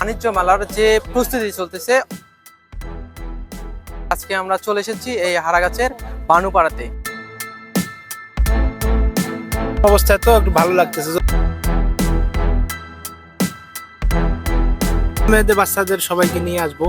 বাণিজ্য মেলার যে প্রস্তুতি চলতেছে, আজকে আমরা চলে এসেছি এই হারাগাছের বানুপাড়াতে। অবস্থায় তো একটু ভালো লাগতেছে, মেয়েদের বাচ্চাদের সবাইকে নিয়ে আসবো।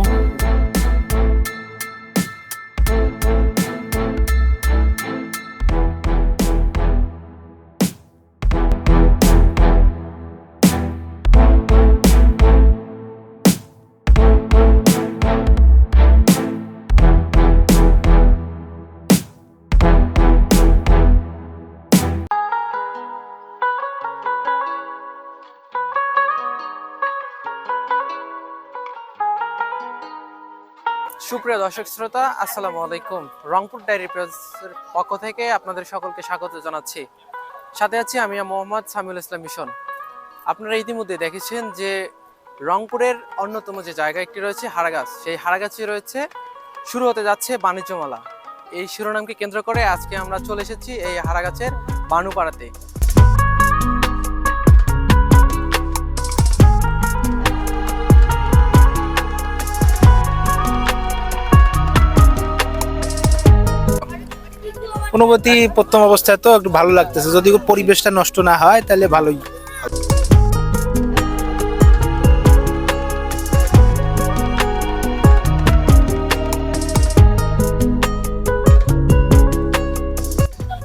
সুপ্রিয় দর্শক শ্রোতা, আসসালামু আলাইকুম। রংপুর ডায়েরি প্রেসের পক্ষ থেকে আপনাদের সকলকে স্বাগত জানাচ্ছি। সাথে আছি আমি মোহাম্মদ সামিউল ইসলাম মিশন। আপনারা ইতিমধ্যে দেখেছেন যে রংপুরের অন্যতম যে জায়গা একটি রয়েছে হারাগাছ, সেই হারাগাছে রয়েছে শুরু হতে যাচ্ছে বাণিজ্য মেলা। এই শিরোনামকে কেন্দ্র করে আজকে আমরা চলে এসেছি এই হারাগাছের বানুপাড়াতে। অনুভূতি প্রথম অবস্থায় তো একটু ভালো লাগতেছে, যদি পরিবেশটা নষ্ট না হয় তাহলে ভালোই।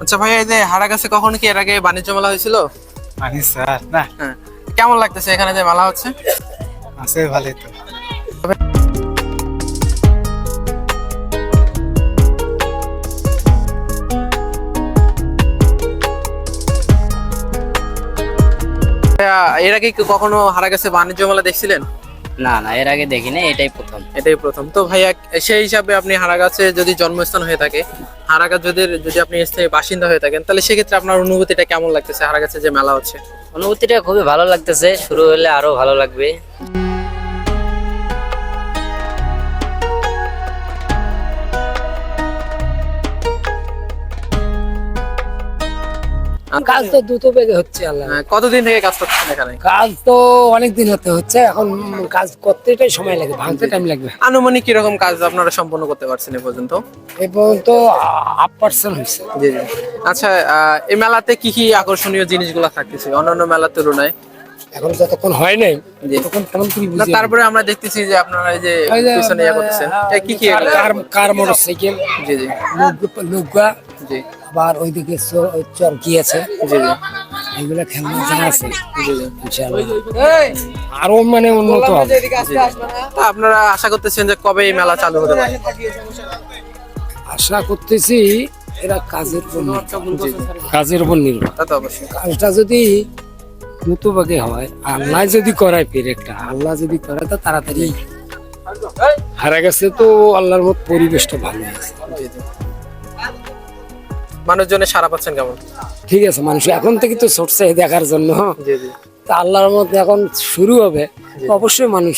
আচ্ছা ভাইয়া, এই যে হারাগাছে কখনো কি এর আগে বাণিজ্য মেলা হয়েছিল? স্যার না, হ্যাঁ, কেমন লাগতেছে এখানে যে মেলা হচ্ছে? আছে ভালোই তো। ভাইয়া, এর আগে কি কখনো হারাগাছে বাণিজ্য মেলা দেখছিলেন? না না, এর আগে দেখিনি, এটাই প্রথম। এটাই প্রথম। তো ভাইয়া, সেই হিসাবে আপনি হারাগাছে যদি জন্মস্থান হয়ে থাকে, হারাগাছ যদি আপনি স্থায়ী বাসিন্দা হয়ে থাকেন, তাহলে সেক্ষেত্রে আপনার অনুভূতিটা কেমন লাগতেছে হারাগাছে যে মেলা হচ্ছে? অনুভূতিটা খুবই ভালো লাগতেছে, শুরু হলে আরো ভালো লাগবে। কাজ তো দ্রুত বেগে হচ্ছে আল্লাহ। কতদিন থেকে কাজ করছেন এখানে? কাজ তো অনেক দিন হতে হচ্ছে, এখন কাজ করতেটাই সময় লাগে, ভাঙতে টাইম লাগবে। আনুমানিক কিরকম কাজ আপনারা সম্পন্ন করতে পারছেন এ পর্যন্ত? এই পর্যন্ত 8% হয়েছে। জি জি। আচ্ছা, এই মেলাতে কি কি আকর্ষণীয় জিনিসগুলো থাকতেছে অন্যান্য মেলার তুলনায়? এখন যতক্ষণ হয় নাই জি। তখন কেমন কি না, বুঝি। তারপরে আমরা দেখতেছি যে আপনারা এই যে পিছনে ইয়া করতেছেন, এ কি কি এগুলো? কার মোটরসাইকেল, জি জি নৌকা, জি আবার ওইদিকে চরকি আছে, জি জি এগুলা খেলনা যা আছে জি জি। ইনশাআল্লাহ আরো মানে উন্নত হবে। তা আপনারা আশা করতেছেন যে কবে এই মেলা চালু হতে পারে? আশা করতেছি এরা কাজের উপর জি জি, কাজের উপর নির্ভর। তা তো অবশ্যই। কাজটা যদি দ্রুতভাগে হয়, আল্লাহ যদি করায় পেরেকটা, আল্লাহ যদি করায় তা তাড়াতাড়ি হারা গেছে, তো আল্লাহর মত পরিবেশটা ভালো আছে। জি জি। মানুষজনের সাড়া পাচ্ছেন কেমন? ঠিক আছে, মানুষ এখন থেকে তো ছুটছে দেখার জন্য, জি জি। তা আল্লাহর মত এখন শুরু হবে, তো অবশ্যই মানুষ